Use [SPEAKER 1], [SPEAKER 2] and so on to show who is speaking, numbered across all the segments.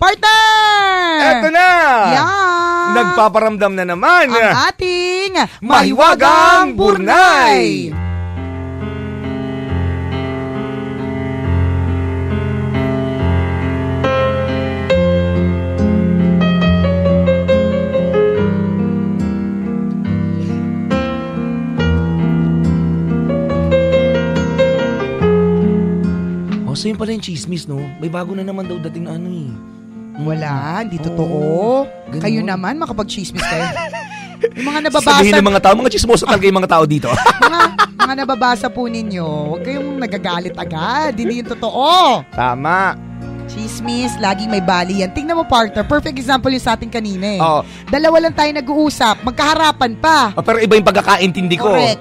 [SPEAKER 1] Partner!
[SPEAKER 2] Eto na!
[SPEAKER 1] Yan!
[SPEAKER 2] Nagpaparamdam na naman
[SPEAKER 1] ang ating
[SPEAKER 2] Mahiwagang Burnay! So yun pala yung chismis, no? May bago na naman daw dating na ano eh.
[SPEAKER 1] Wala, hindi totoo.
[SPEAKER 2] Ganun.
[SPEAKER 1] Kayo naman, makapag-chismis kayo. Yung mga nababasa...
[SPEAKER 2] Sabihin ng mga tao, mga chismoso talaga yung mga tao dito.
[SPEAKER 1] mga nababasa po ninyo, huwag kayong nagagalit agad. Hindi yung totoo.
[SPEAKER 2] Tama.
[SPEAKER 1] Chismis, laging may bali yan. Tingnan mo, partner, perfect example yung sa atin kanina eh.
[SPEAKER 2] Oo.
[SPEAKER 1] Dalawa lang tayo nag-uusap, magkaharapan pa.
[SPEAKER 2] Pero iba yung pagkakaintindi ko.
[SPEAKER 1] Correct.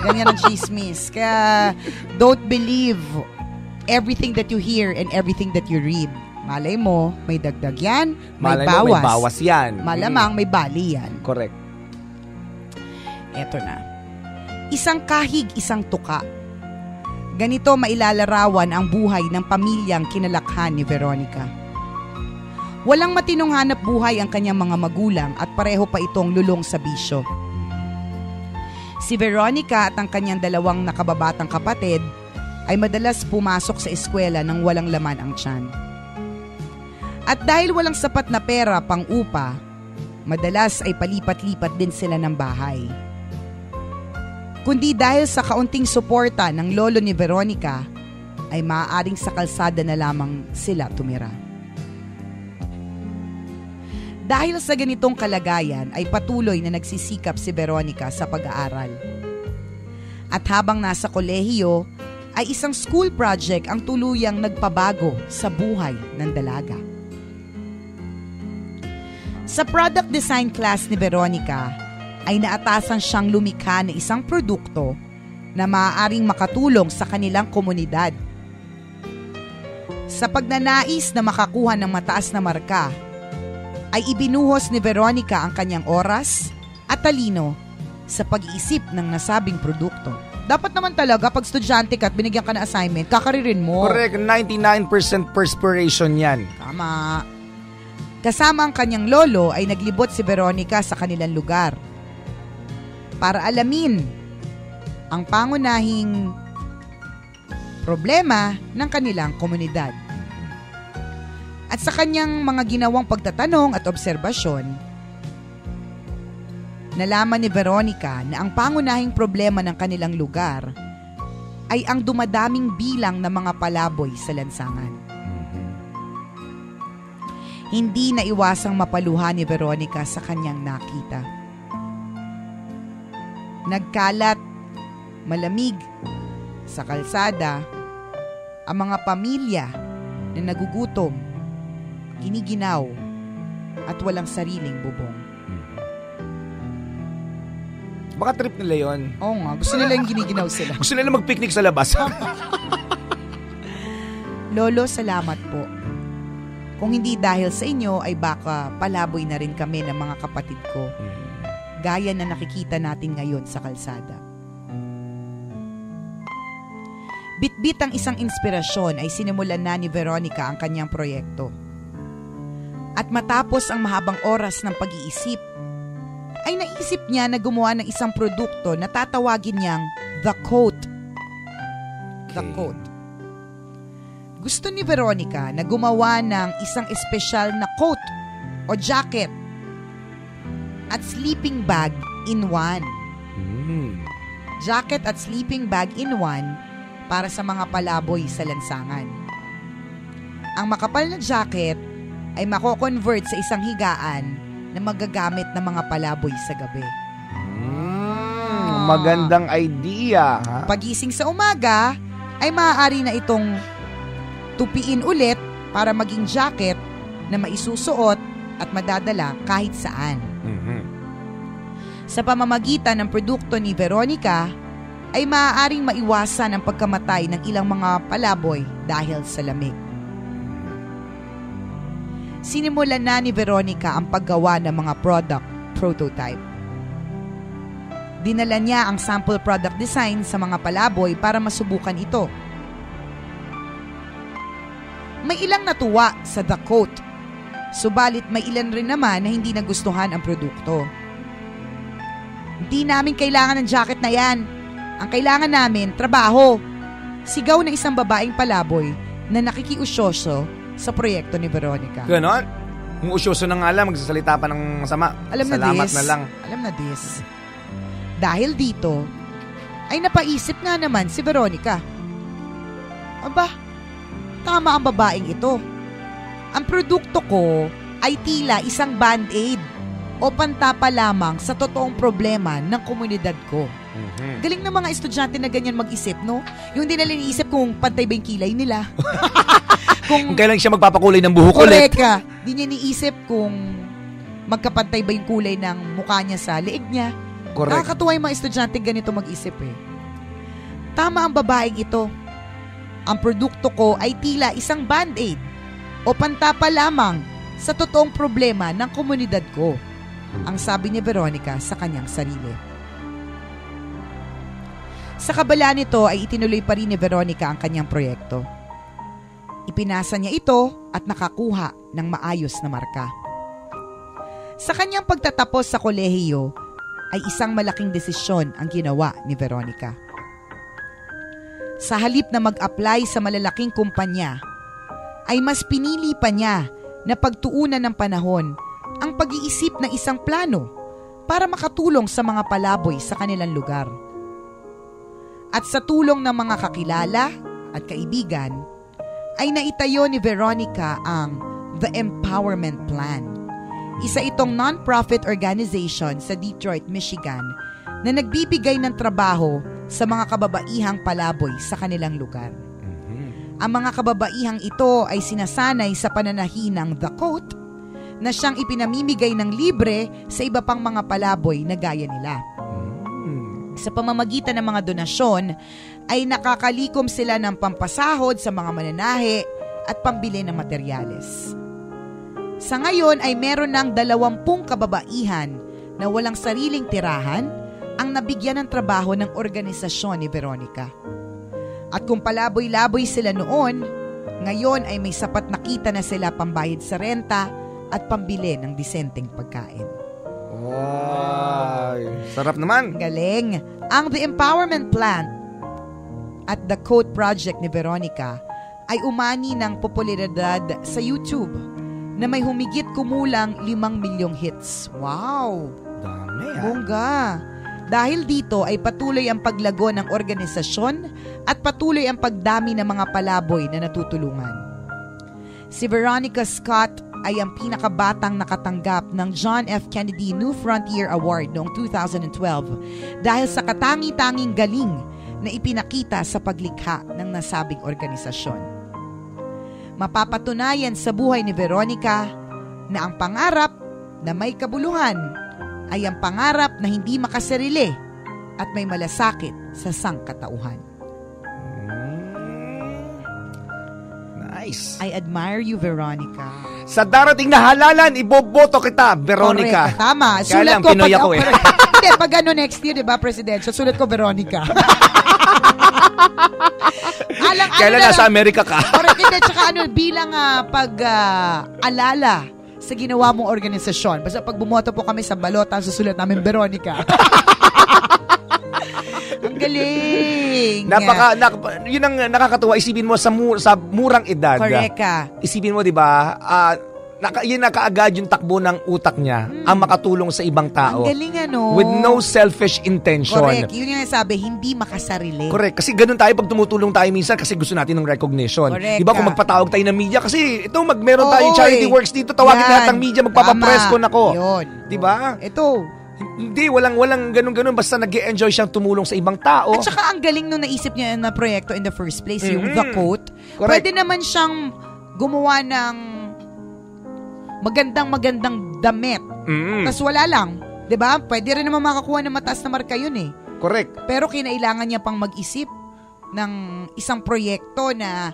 [SPEAKER 1] Ganyan ang chismis. Kaya, don't believe everything that you hear and everything that you read. Malay mo, may dagdag yan, may
[SPEAKER 2] Malay
[SPEAKER 1] bawas.
[SPEAKER 2] mo, may bawas yan.
[SPEAKER 1] Malamang may bali yan.
[SPEAKER 2] Correct.
[SPEAKER 1] Eto na. Isang kahig, isang tuka. Ganito mailalarawan ang buhay ng pamilyang kinalakhan ni Veronica. Walang matinong hanap buhay ang kanyang mga magulang at pareho pa itong lulong sa bisyo. Si Veronica at ang kanyang dalawang nakababatang kapatid ay madalas pumasok sa eskwela nang walang laman ang tiyan. At dahil walang sapat na pera pang upa, madalas ay palipat-lipat din sila ng bahay. Kundi dahil sa kaunting suporta ng lolo ni Veronica, ay maaaring sa kalsada na lamang sila tumira. Dahil sa ganitong kalagayan ay patuloy na nagsisikap si Veronica sa pag-aaral. At habang nasa kolehiyo, ay isang school project ang tuluyang nagpabago sa buhay ng dalaga. Sa product design class ni Veronica, ay naatasan siyang lumikha ng isang produkto na maaaring makatulong sa kanilang komunidad. Sa pagnanais na makakuha ng mataas na marka, ay ibinuhos ni Veronica ang kanyang oras at talino sa pag-iisip ng nasabing produkto. Dapat naman talaga pag estudyante ka at binigyan ka ng assignment, kakaririn mo.
[SPEAKER 2] Correct, 99% perspiration yan.
[SPEAKER 1] Tama. Kasama ang kanyang lolo ay naglibot si Veronica sa kanilang lugar para alamin ang pangunahing problema ng kanilang komunidad. At sa kanyang mga ginawang pagtatanong at obserbasyon, nalaman ni Veronica na ang pangunahing problema ng kanilang lugar ay ang dumadaming bilang ng mga palaboy sa lansangan. Hindi na iwasang mapaluha ni Veronica sa kanyang nakita. Nagkalat, malamig, sa kalsada, ang mga pamilya na nagugutom, giniginaw, at walang sariling bubong.
[SPEAKER 2] Baka trip nila yon.
[SPEAKER 1] Oo nga, gusto nila yung giniginaw sila.
[SPEAKER 2] Gusto nila mag-picnic sa labas.
[SPEAKER 1] Lolo, salamat po. Kung hindi dahil sa inyo, ay baka palaboy na rin kami ng mga kapatid ko. Gaya na nakikita natin ngayon sa kalsada. Bitbit ang isang inspirasyon ay sinimulan na ni Veronica ang kanyang proyekto. At matapos ang mahabang oras ng pag-iisip, ay naisip niya na gumawa ng isang produkto na tatawagin niyang The Coat. The Coat. Gusto ni Veronica na gumawa ng isang espesyal na coat o jacket at sleeping bag in one. Jacket at sleeping bag in one para sa mga palaboy sa lansangan. Ang makapal na jacket ay mako-convert sa isang higaan na magagamit ng mga palaboy sa gabi.
[SPEAKER 2] Magandang idea. Ha?
[SPEAKER 1] Pagising sa umaga, ay maaari na itong tupiin ulit para maging jacket na maisusuot at madadala kahit saan. Sa pamamagitan ng produkto ni Veronica, ay maaaring maiwasan ang pagkamatay ng ilang mga palaboy dahil sa lamig. Sinimulan na ni Veronica ang paggawa ng mga product prototype. Dinala niya ang sample product design sa mga palaboy para masubukan ito. May ilang natuwa sa The Coat Subalit may ilan rin naman na hindi nagustuhan ang produkto. Hindi namin kailangan ng jacket na yan. Ang kailangan namin, trabaho. Sigaw ng isang babaeng palaboy na nakikiusyoso sa proyekto ni Veronica.
[SPEAKER 3] Ganon? Kung usyoso na nga lang, magsasalita pa ng masama. Salamat na lang.
[SPEAKER 1] Alam na this. Dahil dito, ay napaisip nga naman si Veronica. Aba, tama ang babaeng ito. Ang produkto ko ay tila isang band-aid o pantapa lamang sa totoong problema ng komunidad ko.
[SPEAKER 3] Mm-hmm.
[SPEAKER 1] Galing ng mga estudyante na ganyan mag-isip, no? Yung di nila iniisip kung pantay ba yung kilay nila.
[SPEAKER 3] Kung kailan siya magpapakulay ng buhok ulit.
[SPEAKER 1] Correct ka. Di niya iniisip kung magkapantay ba yung kulay ng mukha niya sa leeg niya.
[SPEAKER 3] Correct.
[SPEAKER 1] Nakakatuwa yung mga estudyante ganito mag-isip eh. Tama ang babaeng ito. Ang produkto ko ay tila isang band-aid o pantapa lamang sa totoong problema ng komunidad ko. Ang sabi ni Veronica sa kanyang sarili. Sa kabala nito ay itinuloy pa rin ni Veronica ang kanyang proyekto. Ipinasa niya ito at nakakuha ng maayos na marka. Sa kanyang pagtatapos sa kolehiyo ay isang malaking desisyon ang ginawa ni Veronica. Sa halip na mag-apply sa malalaking kumpanya, ay mas pinili pa niya na pagtuunan ng panahon ang pag-iisip ng isang plano para makatulong sa mga palaboy sa kanilang lugar. At sa tulong ng mga kakilala at kaibigan, ay naitayo ni Veronica ang The Empowerment Plan. Isa itong non-profit organization sa Detroit, Michigan na nagbibigay ng trabaho sa mga kababaihang palaboy sa kanilang lugar. Ang mga kababaihang ito ay sinasanay sa pananahi ng The Coat na siyang ipinamimigay ng libre sa iba pang mga palaboy na gaya nila. Sa pamamagitan ng mga donasyon ay nakakalikom sila ng pampasahod sa mga mananahe at pambili ng materyales. Sa ngayon ay meron ng 20 kababaihan na walang sariling tirahan ang nabigyan ng trabaho ng organisasyon ni Veronica. At kung palaboy-laboy sila noon, ngayon ay may sapat na kita na sila pambayad sa renta at pambili ng disenteng pagkain.
[SPEAKER 3] Wow! Sarap naman!
[SPEAKER 1] Galing! Ang The Empowerment Plan at The Coat Project ni Veronica ay umani ng popularidad sa YouTube na may humigit kumulang 5 milyong hits. Wow!
[SPEAKER 3] Dami
[SPEAKER 1] Bongga! Dahil dito ay patuloy ang paglago ng organisasyon at patuloy ang pagdami ng mga palaboy na natutulungan. Si Veronica Scott ay ang pinakabatang nakatanggap ng John F. Kennedy New Frontier Award noong 2012 dahil sa katangi-tanging galing na ipinakita sa paglikha ng nasabing organisasyon. Mapapatunayan sa buhay ni Veronica na ang pangarap na may kabuluhan ay ang pangarap na hindi makasarili at may malasakit sa sangkatauhan.
[SPEAKER 3] Nice.
[SPEAKER 1] I admire you, Veronica.
[SPEAKER 3] Sa darating na halalan, iboboto kita, Veronica.
[SPEAKER 1] Correct. Tama.
[SPEAKER 3] Kaya lang, Pinoy ako eh.
[SPEAKER 1] Hindi, pag ano next year, di ba, presidential, sulat ko, Veronica.
[SPEAKER 3] Kailan nasa Amerika ka?
[SPEAKER 1] Correct. Hindi, tsaka bilang alala sa ginawa mong organisasyon. Basta pag bumoto po kami sa balota, susulat namin, Veronica. Ang galing.
[SPEAKER 3] Yun ang nakakatuwa. Isipin mo sa murang edad.
[SPEAKER 1] Correct ka.
[SPEAKER 3] Isipin mo, di ba, yun nakaagad yung takbo ng utak niya ang makatulong sa ibang tao.
[SPEAKER 1] Ang galing ano.
[SPEAKER 3] With no selfish intention.
[SPEAKER 1] Correct. Yun yung sabi, hindi makasarili.
[SPEAKER 3] Correct. Kasi ganun tayo pag tumutulong tayo minsan kasi gusto natin ng recognition.
[SPEAKER 1] Correct.
[SPEAKER 3] Di ba kung magpatawag tayo ng media kasi ito meron tayong charity works dito, tawagin lahat ng media, magpapapress ko nako.
[SPEAKER 1] Yun.
[SPEAKER 3] Di ba?
[SPEAKER 1] Ito.
[SPEAKER 3] Hindi, walang ganun-ganun. Basta nag-e-enjoy siyang tumulong sa ibang tao.
[SPEAKER 1] At saka ang galing nung naisip niya na proyekto in the first place, yung The Coat.
[SPEAKER 3] Correct.
[SPEAKER 1] Pwede naman siyang gumawa ng magandang damit. Tapos wala lang. Diba? Pwede rin naman makakuha ng mataas na marka yun eh.
[SPEAKER 3] Correct.
[SPEAKER 1] Pero kinailangan niya pang mag-isip ng isang proyekto na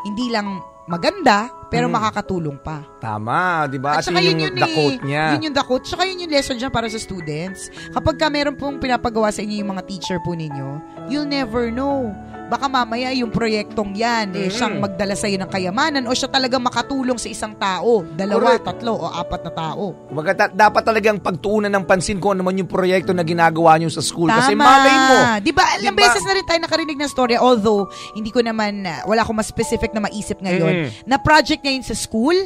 [SPEAKER 1] hindi lang maganda, pero makakatulong pa.
[SPEAKER 3] Tama, di ba?
[SPEAKER 1] At saka yun yung
[SPEAKER 3] The Coat niya.
[SPEAKER 1] Yun yung The Coat. Saka yun yung lesson dyan para sa students. Kapag ka meron pong pinapagawa sa inyo yung mga teacher po ninyo, you'll never know baka mamaya yung proyektong yan, siyang magdala sa'yo ng kayamanan o siya talagang makatulong sa isang tao, 2, 3 o 4 na tao.
[SPEAKER 3] Dapat talagang pagtuunan ng pansin ko naman yung proyekto na ginagawa nyo sa school.
[SPEAKER 1] Tama.
[SPEAKER 3] Kasi malay mo.
[SPEAKER 1] Diba, ilang beses na rin tayo nakarinig ng story, although hindi ko naman, wala akong mas specific na maisip ngayon, na project niya yun sa school,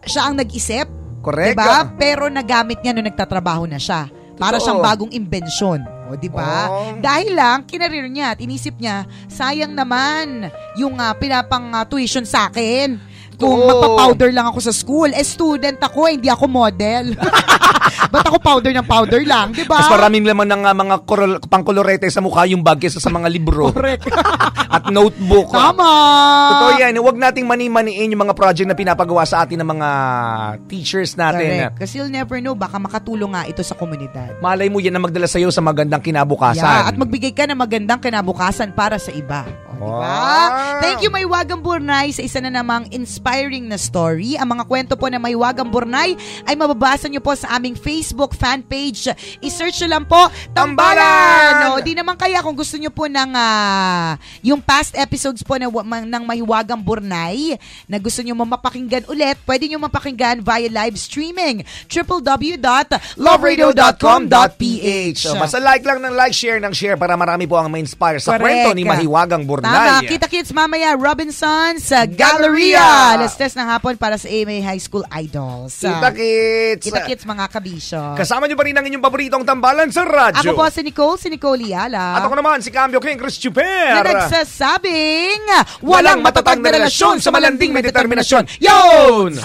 [SPEAKER 1] siya ang nag-isip.
[SPEAKER 3] Correct.
[SPEAKER 1] Diba? Pero nagamit niya nung nagtatrabaho na siya. Para siyang bagong imbensyon. O, diba? Dahil lang, kinarir niya at inisip niya, sayang naman yung pinapang tuition sa akin. Kung magpa-powder lang ako sa school. Student ako, hindi ako model. Ba't ako powder ng powder lang, diba?
[SPEAKER 3] Mas maraming laman ng mga pangkolorete sa mukha yung bag kesa sa mga libro.
[SPEAKER 1] Correct.
[SPEAKER 3] At notebook.
[SPEAKER 1] Tama.
[SPEAKER 3] Totoo yan. Huwag nating mani-maniin yung mga project na pinapagawa sa atin ng mga teachers natin.
[SPEAKER 1] Correct. Kasi you'll never know, baka makatulong nga ito sa komunidad.
[SPEAKER 3] Malay mo yan na magdala sa'yo sa magandang kinabukasan.
[SPEAKER 1] Yeah, at magbigay ka ng magandang kinabukasan para sa iba. O, diba? Thank you, Maywagang Burnay, sa isa na namang inspiring na story. Ang mga kwento po na Maywagang Burnay ay mababasa nyo po sa aming Facebook fan page. I-search nyo lang po, Tambalan! O, di naman kaya kung gusto nyo po ng yung past episodes po ng Maywagang Burnay na gusto nyo mapakinggan ulit, pwede nyo mapakinggan via live streaming www.loveradio.com.ph.
[SPEAKER 3] So, basta like lang ng like, share ng share para marami po ang ma-inspire sa kwento ni Mahiwagang Burnay.
[SPEAKER 1] Tama, kita-kits mamaya Robinson sa Galleria. Alas 3 ng hapon para sa AMA High School Idols.
[SPEAKER 3] Kita-kits.
[SPEAKER 1] Kita-kits mga kabisyo.
[SPEAKER 3] Kasama nyo pa rin ang inyong paboritong tambalan sa radyo.
[SPEAKER 1] Ako po si Nicole Liala.
[SPEAKER 3] At ako naman si Cambio King Chris Chuper.
[SPEAKER 1] Na nagsasabing walang matatag na relasyon sa malanding may determinasyon. Yun!